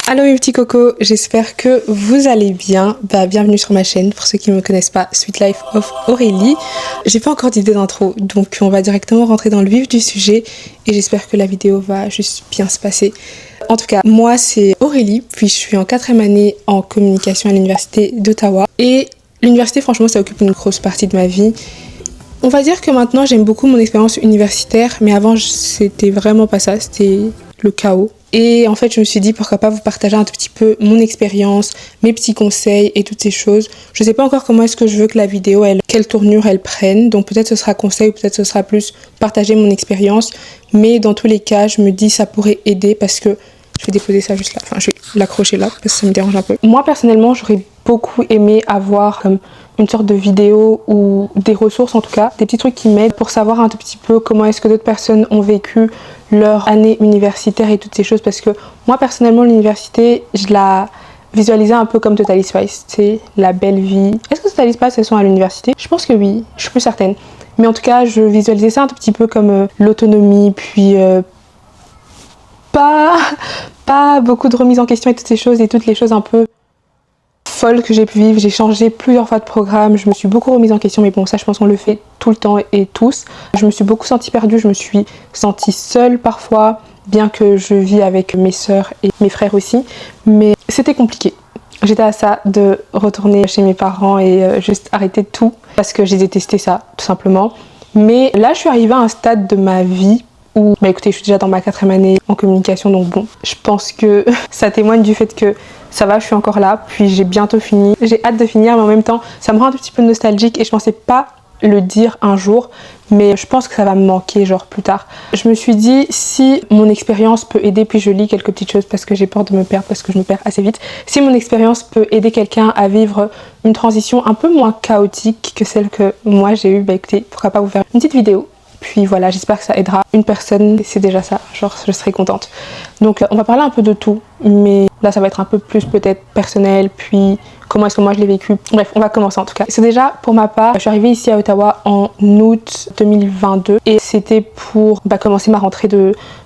Allo mes petits cocos, j'espère que vous allez bien. Bienvenue sur ma chaîne, pour ceux qui ne me connaissent pas, Sweet Life of Aurélie. J'ai pas encore d'idée d'intro, donc on va directement rentrer dans le vif du sujet et j'espère que la vidéo va juste bien se passer. En tout cas, moi c'est Aurélie, puis je suis en 4e année en communication à l'université d'Ottawa. Et l'université, franchement, ça occupe une grosse partie de ma vie. On va dire que maintenant j'aime beaucoup mon expérience universitaire, mais avant c'était vraiment pas ça, c'était le chaos. Et en fait, je me suis dit pourquoi pas vous partager un tout petit peu mon expérience, mes petits conseils et toutes ces choses. Je sais pas encore comment est-ce que je veux que la vidéo, quelle tournure elle prenne. Donc peut-être ce sera conseil ou peut-être ce sera plus partager mon expérience. Mais dans tous les cas, je me dis ça pourrait aider parce que je vais déposer ça juste là. Enfin, je vais l'accrocher là parce que ça me dérange un peu. Moi, personnellement, j'aurais beaucoup aimé avoir une sorte de vidéo ou des ressources en tout cas, des petits trucs qui m'aident pour savoir un tout petit peu comment est-ce que d'autres personnes ont vécu leur année universitaire et toutes ces choses, parce que moi personnellement l'université je la visualisais un peu comme Totally Spice, c'est la belle vie. Est-ce que Totally Spice elles sont à l'université? Je pense que oui, je suis plus certaine, mais en tout cas je visualisais ça un tout petit peu comme l'autonomie, puis pas beaucoup de remise en question et toutes ces choses et toutes les choses un peu folle que j'ai pu vivre. J'ai changé plusieurs fois de programme, je me suis beaucoup remise en question, mais bon, ça je pense qu'on le fait tout le temps et tous. Je me suis beaucoup sentie perdue, je me suis sentie seule parfois, bien que je vis avec mes sœurs et mes frères aussi, mais c'était compliqué. J'étais à ça de retourner chez mes parents et juste arrêter tout parce que j'ai détesté ça tout simplement. Mais là je suis arrivée à un stade de ma vie où, écoutez, je suis déjà dans ma 4e année en communication, donc bon, je pense que ça témoigne du fait que ça va, je suis encore là, puis j'ai bientôt fini. J'ai hâte de finir, mais en même temps, ça me rend un tout petit peu nostalgique et je pensais pas le dire un jour, mais je pense que ça va me manquer genre plus tard. Je me suis dit, si mon expérience peut aider, puis je lis quelques petites choses parce que j'ai peur de me perdre, parce que je me perds assez vite. Si mon expérience peut aider quelqu'un à vivre une transition un peu moins chaotique que celle que moi j'ai eue, écoutez, pourquoi pas vous faire une petite vidéo. Puis voilà, j'espère que ça aidera une personne, c'est déjà ça, genre je serai contente. Donc on va parler un peu de tout, mais là ça va être un peu plus peut-être personnel, puis comment est-ce que moi je l'ai vécu. Bref, on va commencer en tout cas. C'est déjà pour ma part, je suis arrivée ici à Ottawa en août 2022 et c'était pour commencer ma rentrée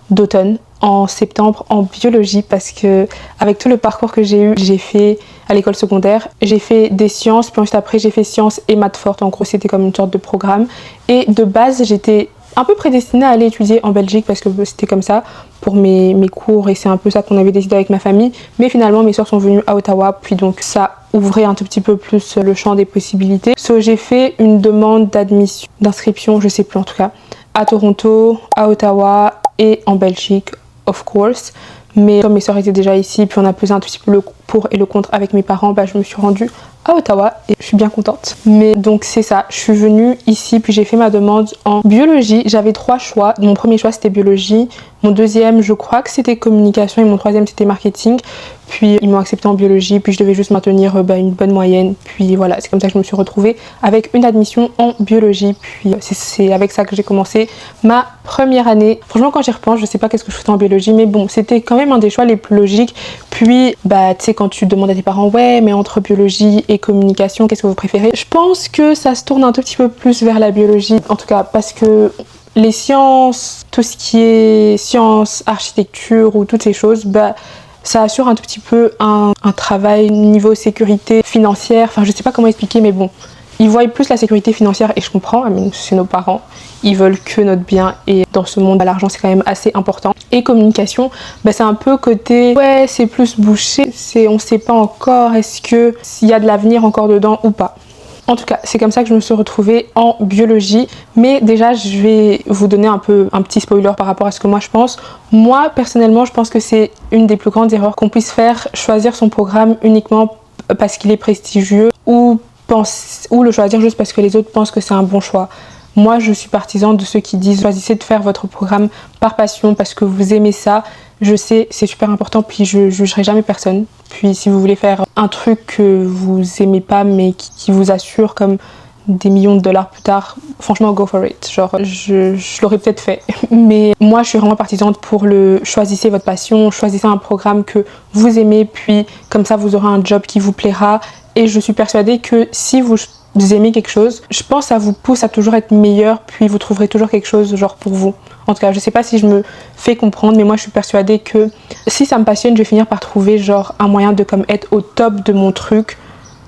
d'automne en septembre en biologie, parce que avec tout le parcours que j'ai eu, j'ai fait à l'école secondaire, j'ai fait des sciences, puis ensuite après j'ai fait sciences et maths fortes. En gros c'était comme une sorte de programme et de base j'étais un peu prédestinée à aller étudier en Belgique parce que c'était comme ça pour mes cours et c'est un peu ça qu'on avait décidé avec ma famille, mais finalement mes soeurs sont venues à Ottawa, puis donc ça ouvrait un tout petit peu plus le champ des possibilités. J'ai fait une demande d'admission, d'inscription, je sais plus en tout cas, à Toronto, à Ottawa et en Belgique, of course. Mais comme mes soeurs étaient déjà ici, puis on a pesé un tout petit peu le pour et le contre avec mes parents, je me suis rendue à Ottawa et je suis bien contente. Mais donc c'est ça, je suis venue ici, puis j'ai fait ma demande en biologie. J'avais 3 choix. Mon premier choix c'était biologie, mon deuxième je crois que c'était communication et mon troisième c'était marketing. Puis ils m'ont accepté en biologie, puis je devais juste maintenir une bonne moyenne. Puis voilà, c'est comme ça que je me suis retrouvée avec une admission en biologie. Puis c'est avec ça que j'ai commencé ma première année. Franchement quand j'y repense, je sais pas qu'est-ce que je faisais en biologie, mais bon, c'était quand même un des choix les plus logiques. Puis tu sais, quand tu demandes à tes parents, ouais mais entre biologie et communication, qu'est-ce que vous préférez? Je pense que ça se tourne un tout petit peu plus vers la biologie, en tout cas parce que les sciences, tout ce qui est sciences, architecture ou toutes ces choses, ça assure un tout petit peu un travail niveau sécurité financière, enfin je sais pas comment expliquer, mais bon, ils voient plus la sécurité financière et je comprends, c'est nos parents, ils veulent que notre bien et dans ce monde l'argent c'est quand même assez important. Et communication, c'est un peu côté, ouais c'est plus bouché, on sait pas encore s'il y a de l'avenir encore dedans ou pas. En tout cas, c'est comme ça que je me suis retrouvée en biologie. Mais déjà, je vais vous donner un petit spoiler par rapport à ce que moi je pense. Moi, personnellement, je pense que c'est une des plus grandes erreurs qu'on puisse faire, choisir son programme uniquement parce qu'il est prestigieux ou le choisir juste parce que les autres pensent que c'est un bon choix. Moi, je suis partisan de ceux qui disent choisissez de faire votre programme par passion parce que vous aimez ça. Je sais, c'est super important, puis je jugerai jamais personne. Puis si vous voulez faire un truc que vous aimez pas mais qui vous assure comme des millions de dollars plus tard, franchement go for it. Genre je l'aurais peut-être fait. Mais moi je suis vraiment partisane pour choisissez votre passion, choisissez un programme que vous aimez, puis comme ça vous aurez un job qui vous plaira. Et je suis persuadée que si vous aimez quelque chose, je pense que ça vous pousse à toujours être meilleur, puis vous trouverez toujours quelque chose genre pour vous. En tout cas, je sais pas si je me fais comprendre, mais moi je suis persuadée que si ça me passionne, je vais finir par trouver genre un moyen de comme être au top de mon truc,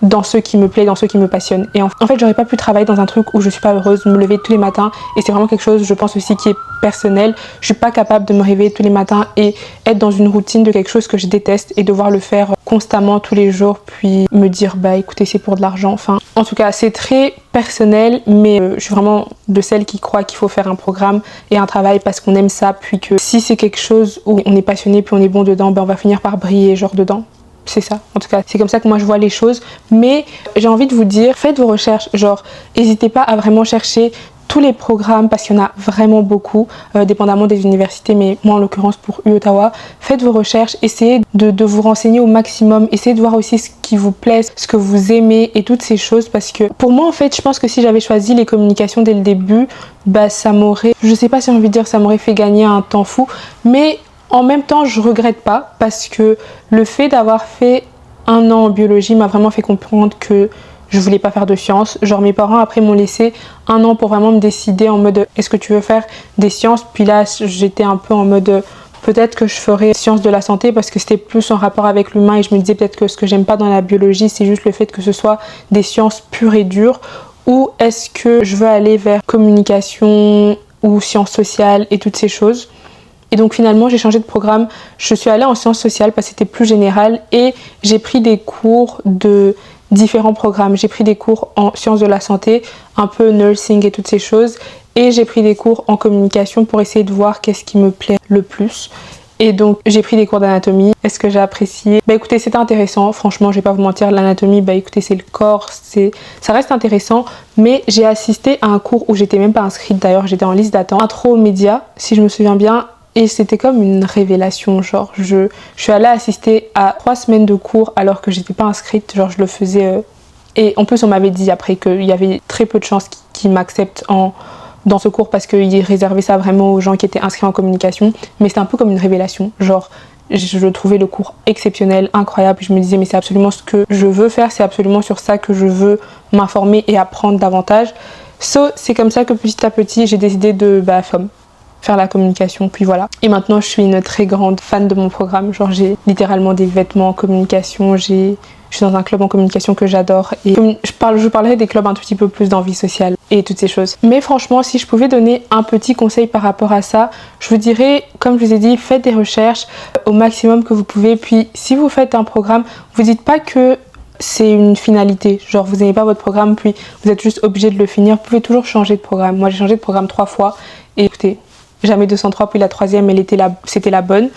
dans ce qui me plaît, dans ce qui me passionne. Et en fait, j'aurais pas pu travailler dans un truc où je suis pas heureuse, me lever tous les matins. Et c'est vraiment quelque chose, je pense aussi, qui est personnel. Je suis pas capable de me réveiller tous les matins et être dans une routine de quelque chose que je déteste et devoir le faire constamment tous les jours, puis me dire bah écoutez, c'est pour de l'argent. Enfin, en tout cas, c'est très personnel, mais je suis vraiment de celles qui croient qu'il faut faire un programme et un travail parce qu'on aime ça, puis que si c'est quelque chose où on est passionné puis on est bon dedans, ben on va finir par briller genre dedans. C'est ça, en tout cas, c'est comme ça que moi je vois les choses. Mais j'ai envie de vous dire, faites vos recherches, genre, n'hésitez pas à vraiment chercher tous les programmes parce qu'il y en a vraiment beaucoup, dépendamment des universités, mais moi en l'occurrence pour UOttawa, faites vos recherches, essayez de vous renseigner au maximum, essayez de voir aussi ce qui vous plaît, ce que vous aimez et toutes ces choses, parce que pour moi en fait, je pense que si j'avais choisi les communications dès le début, bah ça m'aurait, je sais pas si j'ai envie de dire ça m'aurait fait gagner un temps fou, mais en même temps, je regrette pas parce que le fait d'avoir fait 1 an en biologie m'a vraiment fait comprendre que je voulais pas faire de sciences. Genre mes parents après m'ont laissé 1 an pour vraiment me décider en mode est-ce que tu veux faire des sciences? Puis là j'étais un peu en mode peut-être que je ferais sciences de la santé parce que c'était plus en rapport avec l'humain et je me disais peut-être que ce que j'aime pas dans la biologie c'est juste le fait que ce soit des sciences pures et dures, ou est-ce que je veux aller vers communication ou sciences sociales et toutes ces choses. Et donc finalement j'ai changé de programme, je suis allée en sciences sociales parce que c'était plus général et j'ai pris des cours de différents programmes. J'ai pris des cours en sciences de la santé, un peu nursing et toutes ces choses, et j'ai pris des cours en communication pour essayer de voir qu'est-ce qui me plaît le plus. Et donc j'ai pris des cours d'anatomie. Est-ce que j'ai apprécié? Bah écoutez, c'était intéressant, franchement je vais pas vous mentir, l'anatomie, bah écoutez c'est le corps, ça reste intéressant, mais j'ai assisté à un cours où j'étais même pas inscrite d'ailleurs, j'étais en liste d'attente, intro aux médias si je me souviens bien. Et c'était comme une révélation, genre je suis allée assister à 3 semaines de cours alors que j'étais pas inscrite, genre je le faisais et en plus on m'avait dit après qu'il y avait très peu de chances qu'ils m'acceptent dans ce cours parce qu'ils réservaient ça vraiment aux gens qui étaient inscrits en communication, mais c'était un peu comme une révélation, genre je trouvais le cours exceptionnel, incroyable, je me disais mais c'est absolument ce que je veux faire, c'est absolument sur ça que je veux m'informer et apprendre davantage. C'est comme ça que petit à petit j'ai décidé de faire la communication, puis voilà. Et maintenant je suis une très grande fan de mon programme, genre j'ai littéralement des vêtements en communication, je suis dans un club en communication que j'adore et je parlerai des clubs un tout petit peu plus d'envie sociale et toutes ces choses. Mais franchement, si je pouvais donner un petit conseil par rapport à ça, je vous dirais, comme je vous ai dit, faites des recherches au maximum que vous pouvez, puis si vous faites un programme, vous dites pas que c'est une finalité, genre vous n'aimez pas votre programme puis vous êtes juste obligé de le finir, vous pouvez toujours changer de programme. Moi j'ai changé de programme 3 fois et écoutez, jamais 203, puis la 3e, c'était la bonne.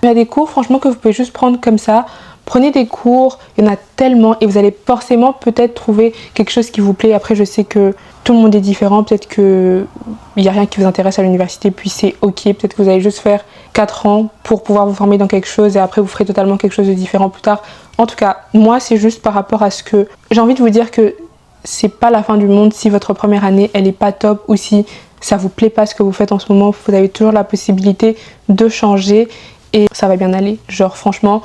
Il y a des cours, franchement, que vous pouvez juste prendre comme ça. Prenez des cours, il y en a tellement, et vous allez forcément peut-être trouver quelque chose qui vous plaît. Après, je sais que tout le monde est différent, peut-être qu'il n'y a rien qui vous intéresse à l'université, puis c'est ok. Peut-être que vous allez juste faire 4 ans pour pouvoir vous former dans quelque chose, et après vous ferez totalement quelque chose de différent plus tard. En tout cas, moi, c'est juste par rapport à ce que... J'ai envie de vous dire que c'est pas la fin du monde si votre première année, elle est pas top, ou si ça vous plaît pas ce que vous faites en ce moment, vous avez toujours la possibilité de changer et ça va bien aller. Genre franchement,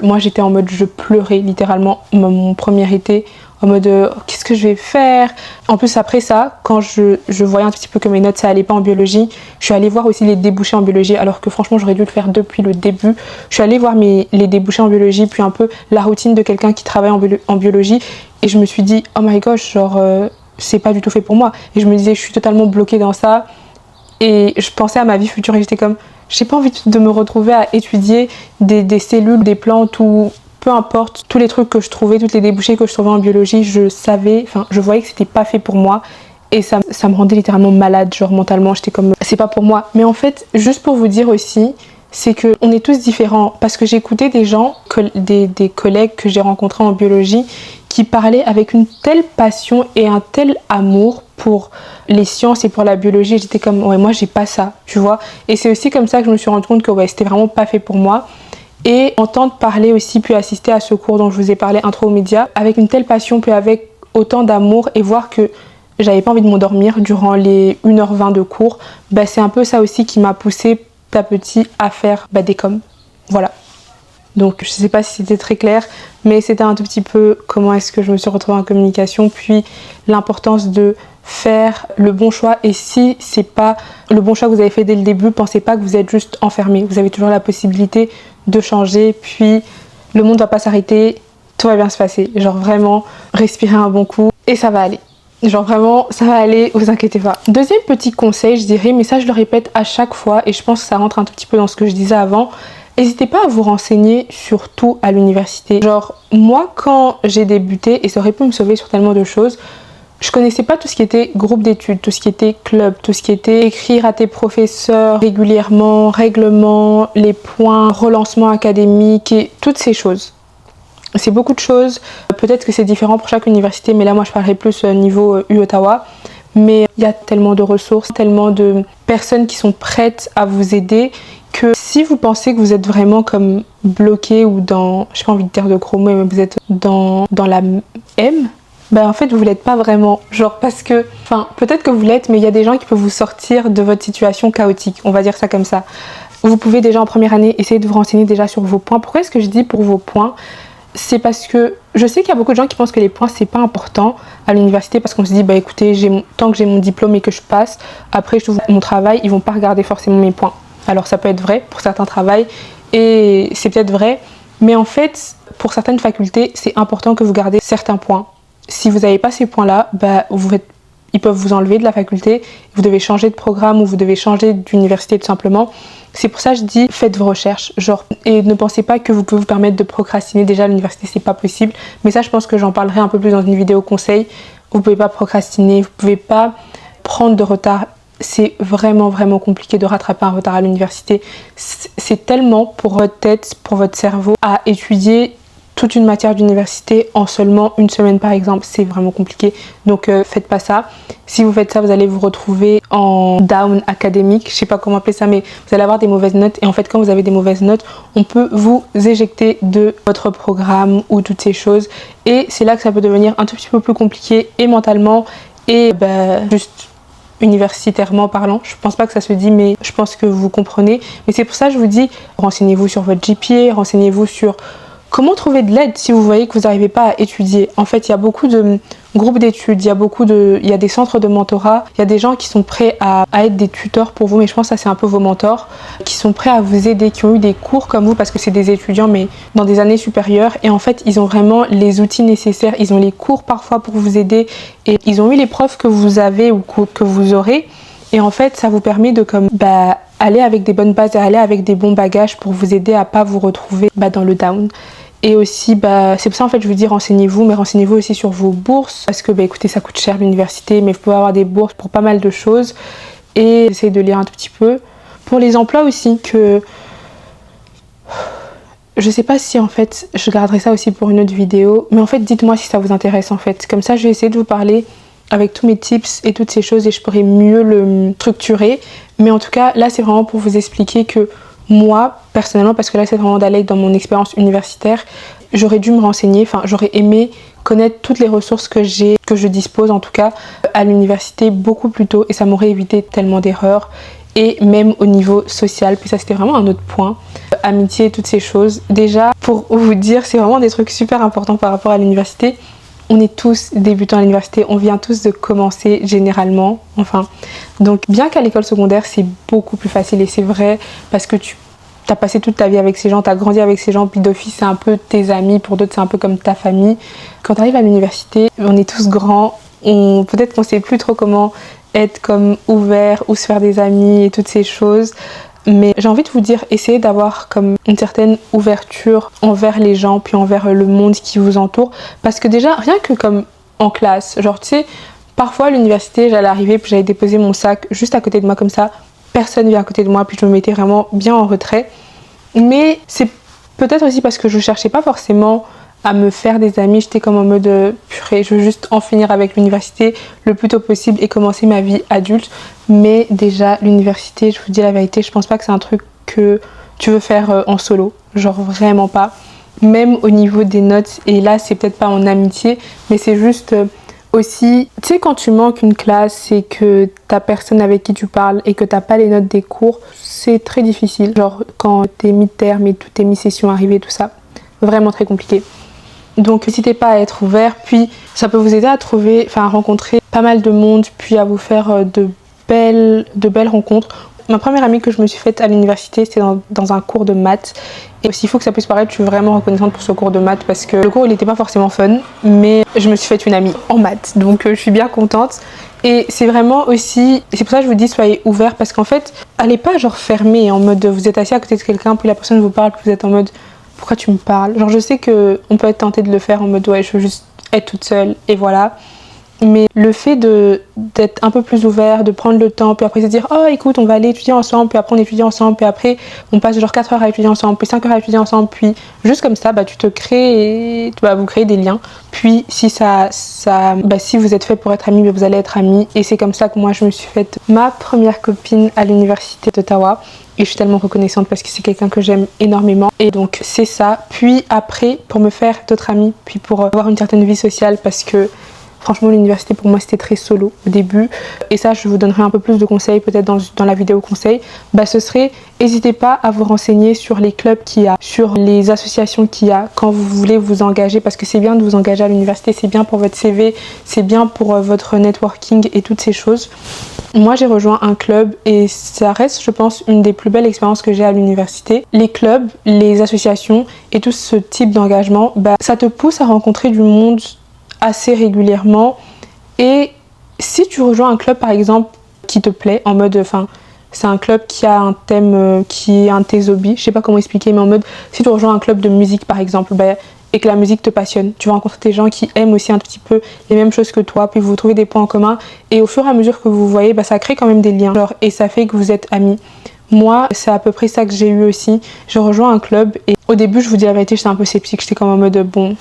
moi j'étais en mode, je pleurais littéralement mon premier été, en mode qu'est-ce que je vais faire. En plus après ça, quand je voyais un petit peu que mes notes ça allait pas en biologie, je suis allée voir aussi les débouchés en biologie, alors que franchement j'aurais dû le faire depuis le début. Je suis allée voir les débouchés en biologie, puis un peu la routine de quelqu'un qui travaille en biologie, et je me suis dit oh my gosh, genre c'est pas du tout fait pour moi. Et je me disais je suis totalement bloquée dans ça, et je pensais à ma vie future et j'étais comme j'ai pas envie de me retrouver à étudier des cellules, des plantes ou peu importe, tous les trucs que je trouvais, toutes les débouchés que je trouvais en biologie, je voyais que c'était pas fait pour moi et ça me rendait littéralement malade, genre mentalement, j'étais comme c'est pas pour moi. Mais en fait, juste pour vous dire aussi, c'est que on est tous différents parce que j'ai écouté des gens, des collègues que j'ai rencontrés en biologie qui parlaient avec une telle passion et un tel amour pour les sciences et pour la biologie. J'étais comme ouais, moi j'ai pas ça, tu vois. Et c'est aussi comme ça que je me suis rendu compte que ouais, c'était vraiment pas fait pour moi. Et entendre parler aussi, puis assister à ce cours dont je vous ai parlé, intro aux médias, avec une telle passion, puis avec autant d'amour, et voir que j'avais pas envie de m'endormir durant les 1h20 de cours, c'est un peu ça aussi qui m'a poussée petit à petit à faire des coms. Voilà. Donc je sais pas si c'était très clair, mais c'était un tout petit peu comment est-ce que je me suis retrouvée en communication, puis l'importance de faire le bon choix. Et si c'est pas le bon choix que vous avez fait dès le début, pensez pas que vous êtes juste enfermé. Vous avez toujours la possibilité de changer, puis le monde va pas s'arrêter, tout va bien se passer. Genre vraiment, respirez un bon coup et ça va aller. Genre vraiment, ça va aller, vous inquiétez pas. Deuxième petit conseil, je dirais, mais ça je le répète à chaque fois et je pense que ça rentre un tout petit peu dans ce que je disais avant. N'hésitez pas à vous renseigner sur tout à l'université. Genre, moi quand j'ai débuté, et ça aurait pu me sauver sur tellement de choses, je connaissais pas tout ce qui était groupe d'études, tout ce qui était club, tout ce qui était écrire à tes professeurs régulièrement, règlement, les points, relancement académique et toutes ces choses. C'est beaucoup de choses, peut-être que c'est différent pour chaque université, mais là moi je parlerai plus niveau U-Ottawa. Mais il y a tellement de ressources, tellement de personnes qui sont prêtes à vous aider que si vous pensez que vous êtes vraiment comme bloqué ou dans, j'ai pas envie de dire de gros mots, mais vous êtes dans la M, ben en fait vous l'êtes pas vraiment. Genre parce que, enfin peut-être que vous l'êtes, mais il y a des gens qui peuvent vous sortir de votre situation chaotique, on va dire ça comme ça. Vous pouvez déjà en première année essayer de vous renseigner déjà sur vos points. Pourquoi est-ce que je dis pour vos points ? C'est parce que je sais qu'il y a beaucoup de gens qui pensent que les points c'est pas important à l'université parce qu'on se dit bah écoutez tant que j'ai mon diplôme et que je passe, après je trouve mon travail, ils vont pas regarder forcément mes points. Alors ça peut être vrai pour certains travails et c'est peut-être vrai, mais en fait pour certaines facultés c'est important que vous gardez certains points. Si vous n'avez pas ces points là, bah ils peuvent vous enlever de la faculté, vous devez changer de programme ou vous devez changer d'université tout simplement. C'est pour ça que je dis faites vos recherches, genre, et ne pensez pas que vous pouvez vous permettre de procrastiner. Déjà à l'université c'est pas possible, mais ça je pense que j'en parlerai un peu plus dans une vidéo conseil. Vous pouvez pas procrastiner, vous pouvez pas prendre de retard. C'est vraiment compliqué de rattraper un retard à l'université. C'est tellement pour votre tête, pour votre cerveau à étudier toute une matière d'université en seulement une semaine par exemple, c'est vraiment compliqué, donc faites pas ça. Si vous faites ça, vous allez vous retrouver en down académique, je sais pas comment appeler ça, mais vous allez avoir des mauvaises notes et en fait quand vous avez des mauvaises notes, on peut vous éjecter de votre programme ou toutes ces choses et c'est là que ça peut devenir un tout petit peu plus compliqué et mentalement et juste universitairement parlant. Je pense pas que ça se dit, mais je pense que vous comprenez. Mais c'est pour ça que je vous dis, renseignez-vous sur votre GPA, renseignez-vous sur comment trouver de l'aide si vous voyez que vous n'arrivez pas à étudier. En fait, il y a beaucoup de groupes d'études, il y a des centres de mentorat, il y a des gens qui sont prêts à être des tuteurs pour vous, mais je pense que ça c'est un peu vos mentors, qui sont prêts à vous aider, qui ont eu des cours comme vous, parce que c'est des étudiants, mais dans des années supérieures, et en fait, ils ont vraiment les outils nécessaires, ils ont les cours parfois pour vous aider, et ils ont eu les profs que vous avez ou que vous aurez, et en fait, ça vous permet de aller avec des bonnes bases et aller avec des bons bagages pour vous aider à pas vous retrouver dans le down. Et aussi, c'est pour ça en fait je vous dis renseignez-vous, mais renseignez-vous aussi sur vos bourses parce que écoutez, ça coûte cher l'université, mais vous pouvez avoir des bourses pour pas mal de choses et essayez de lire un tout petit peu. Pour les emplois aussi, que je sais pas si en fait je garderai ça aussi pour une autre vidéo, mais en fait dites-moi si ça vous intéresse en fait. Comme ça je vais essayer de vous parler avec tous mes tips et toutes ces choses et je pourrai mieux le structurer. Mais en tout cas là c'est vraiment pour vous expliquer que moi, personnellement, parce que là c'est vraiment d'aller dans mon expérience universitaire, j'aurais dû me renseigner, j'aurais aimé connaître toutes les ressources que je dispose en tout cas à l'université beaucoup plus tôt et ça m'aurait évité tellement d'erreurs et même au niveau social, puis ça c'était vraiment un autre point, amitié, toutes ces choses. Déjà, pour vous dire, c'est vraiment des trucs super importants par rapport à l'université. On est tous débutants à l'université, on vient tous de commencer généralement, donc bien qu'à l'école secondaire c'est beaucoup plus facile et c'est vrai parce que tu as passé toute ta vie avec ces gens, tu as grandi avec ces gens, puis d'office c'est un peu tes amis, pour d'autres c'est un peu comme ta famille. Quand tu arrives à l'université, on est tous grands, peut-être qu'on sait plus trop comment être comme ouvert ou se faire des amis et toutes ces choses. Mais j'ai envie de vous dire, essayez d'avoir comme une certaine ouverture envers les gens, puis envers le monde qui vous entoure. Parce que déjà, rien que comme en classe, genre tu sais, parfois à l'université, j'allais arriver, puis j'allais déposer mon sac juste à côté de moi comme ça. Personne vient à côté de moi, puis je me mettais vraiment bien en retrait. Mais c'est peut-être aussi parce que je cherchais pas forcément à me faire des amis, j'étais comme en mode purée, je veux juste en finir avec l'université le plus tôt possible et commencer ma vie adulte. Mais déjà l'université, je vous dis la vérité, je pense pas que c'est un truc que tu veux faire en solo, genre vraiment pas. Même au niveau des notes, et là c'est peut-être pas en amitié, mais c'est juste Aussi, tu sais, quand tu manques une classe et que t'as personne avec qui tu parles et que t'as pas les notes des cours, c'est très difficile. Genre quand tes mi-termes et toutes tes mi-sessions arrivent et tout ça, vraiment très compliqué. Donc n'hésitez pas à être ouvert, puis ça peut vous aider à trouver, enfin à rencontrer pas mal de monde, puis à vous faire de belles rencontres. Ma première amie que je me suis faite à l'université, c'était dans un cours de maths. Et aussi, il faut que ça puisse paraître, je suis vraiment reconnaissante pour ce cours de maths parce que le cours il n'était pas forcément fun, mais je me suis faite une amie en maths, donc je suis bien contente. Et c'est vraiment aussi, c'est pour ça que je vous dis soyez ouverts parce qu'en fait, allez pas genre fermé en mode vous êtes assis à côté de quelqu'un, puis la personne vous parle, puis vous êtes en mode pourquoi tu me parles? Genre je sais qu'on peut être tenté de le faire en mode ouais je veux juste être toute seule et voilà. Mais le fait d'être un peu plus ouvert, de prendre le temps, puis après se dire oh écoute on va aller étudier ensemble, puis après on étudie ensemble, puis après on passe genre 4 heures à étudier ensemble, puis 5 heures à étudier ensemble, puis juste comme ça tu te crées, vous créez des liens. Puis si si vous êtes fait pour être amis, vous allez être amis. Et c'est comme ça que moi je me suis faite ma première copine à l'université d'Ottawa. Et je suis tellement reconnaissante parce que c'est quelqu'un que j'aime énormément. Et donc c'est ça. Puis après, pour me faire d'autres amis, puis pour avoir une certaine vie sociale parce que franchement, l'université pour moi c'était très solo au début. Et ça, je vous donnerai un peu plus de conseils peut-être dans la vidéo conseil. Ce serait, n'hésitez pas à vous renseigner sur les clubs qu'il y a, sur les associations qu'il y a quand vous voulez vous engager. Parce que c'est bien de vous engager à l'université, c'est bien pour votre CV, c'est bien pour votre networking et toutes ces choses. Moi, j'ai rejoint un club et ça reste, je pense, une des plus belles expériences que j'ai à l'université. Les clubs, les associations et tout ce type d'engagement, ça te pousse à rencontrer du monde assez régulièrement. Et si tu rejoins un club par exemple qui te plaît en mode c'est un club qui a un thème qui est un de tes hobbies, je sais pas comment expliquer, mais en mode si tu rejoins un club de musique par exemple et que la musique te passionne, tu vas rencontrer des gens qui aiment aussi un petit peu les mêmes choses que toi, puis vous trouvez des points en commun et au fur et à mesure que vous voyez ça crée quand même des liens et ça fait que vous êtes amis. Moi, c'est à peu près ça que j'ai eu aussi. Je rejoins un club et au début, je vous dis la vérité, j'étais un peu sceptique, j'étais comme en mode bon,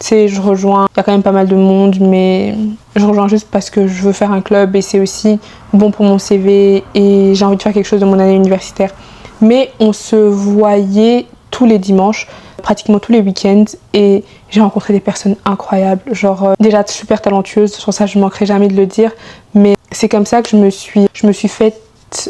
tu sais, je rejoins, il y a quand même pas mal de monde, mais je rejoins juste parce que je veux faire un club et c'est aussi bon pour mon CV et j'ai envie de faire quelque chose de mon année universitaire. Mais on se voyait tous les dimanches, pratiquement tous les week-ends et j'ai rencontré des personnes incroyables, genre déjà super talentueuses, sur ça je manquerai jamais de le dire, mais c'est comme ça que je me suis faite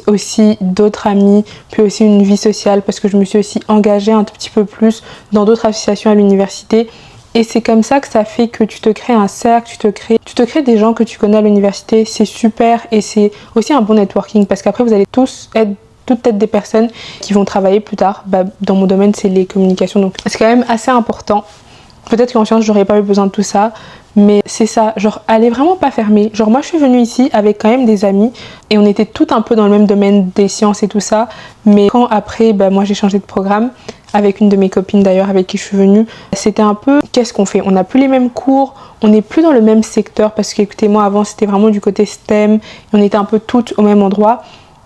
aussi d'autres amis, puis aussi une vie sociale parce que je me suis aussi engagée un tout petit peu plus dans d'autres associations à l'université. Et c'est comme ça que ça fait que tu te crées un cercle, tu te crées des gens que tu connais à l'université, c'est super et c'est aussi un bon networking parce qu'après vous allez toutes être des personnes qui vont travailler plus tard. Dans mon domaine c'est les communications donc c'est quand même assez important. Peut-être qu'en sciences j'aurais pas eu besoin de tout ça, mais c'est ça, genre allez vraiment pas fermer. Genre moi je suis venue ici avec quand même des amis et on était toutes un peu dans le même domaine des sciences et tout ça, mais quand après moi j'ai changé de programme avec une de mes copines d'ailleurs avec qui je suis venue, c'était un peu qu'est-ce qu'on fait, on n'a plus les mêmes cours, on n'est plus dans le même secteur parce que écoutez moi avant c'était vraiment du côté STEM et on était un peu toutes au même endroit.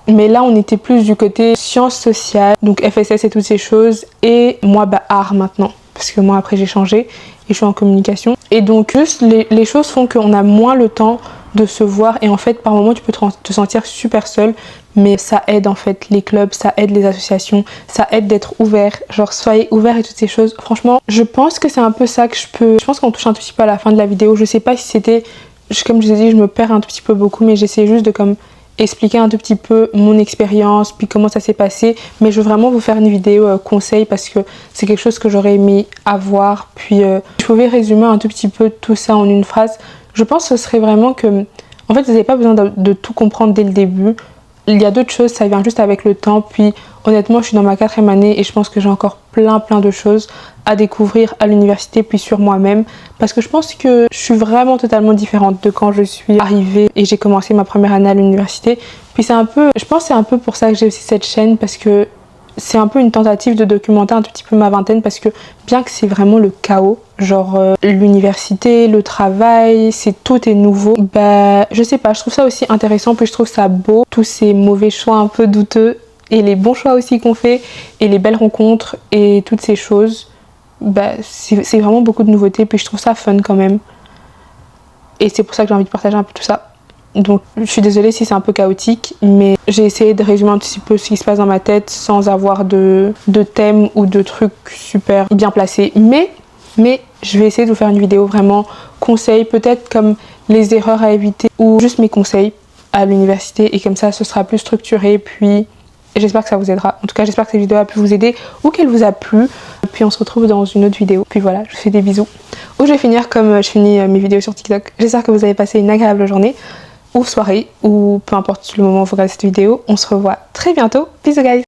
Mais là, on était plus du côté sciences sociales, donc FSS et toutes ces choses. Et moi, art maintenant. Parce que moi, après, j'ai changé et je suis en communication. Et donc, juste, les choses font qu'on a moins le temps de se voir. Et en fait, par moments, tu peux te sentir super seule. Mais ça aide, en fait, les clubs, ça aide les associations, ça aide d'être ouvert. Genre, soyez ouverts et toutes ces choses. Franchement, je pense que c'est un peu ça que je pense qu'on touche un tout petit peu à la fin de la vidéo. Je sais pas si c'était... Comme je vous ai dit, je me perds un tout petit peu beaucoup. Mais j'essaie juste de expliquer un tout petit peu mon expérience puis comment ça s'est passé, mais je veux vraiment vous faire une vidéo conseil parce que c'est quelque chose que j'aurais aimé avoir. Puis je pouvais résumer un tout petit peu tout ça en une phrase. Je pense que ce serait vraiment que en fait vous n'avez pas besoin de tout comprendre dès le début. Il y a d'autres choses, ça vient juste avec le temps. Puis honnêtement je suis dans ma 4e année et je pense que j'ai encore plein de choses à découvrir à l'université puis sur moi-même parce que je pense que je suis vraiment totalement différente de quand je suis arrivée et j'ai commencé ma première année à l'université. Puis je pense que c'est un peu pour ça que j'ai aussi cette chaîne parce que c'est un peu une tentative de documenter un tout petit peu ma vingtaine parce que bien que c'est vraiment le chaos, genre l'université, le travail, tout est nouveau, je sais pas, je trouve ça aussi intéressant puis je trouve ça beau, tous ces mauvais choix un peu douteux et les bons choix aussi qu'on fait et les belles rencontres et toutes ces choses, c'est vraiment beaucoup de nouveautés puis je trouve ça fun quand même et c'est pour ça que j'ai envie de partager un peu tout ça. Donc je suis désolée si c'est un peu chaotique, mais j'ai essayé de résumer un petit peu ce qui se passe dans ma tête sans avoir de thème ou de trucs super bien placés, mais je vais essayer de vous faire une vidéo vraiment conseil, peut-être comme les erreurs à éviter ou juste mes conseils à l'université, et comme ça ce sera plus structuré. Puis j'espère que ça vous aidera. En tout cas, j'espère que cette vidéo a pu vous aider ou qu'elle vous a plu. Puis on se retrouve dans une autre vidéo. Puis voilà, je vous fais des bisous. Ou je vais finir comme je finis mes vidéos sur TikTok. J'espère que vous avez passé une agréable journée ou soirée, ou peu importe le moment où vous regardez cette vidéo. On se revoit très bientôt. Bisous guys!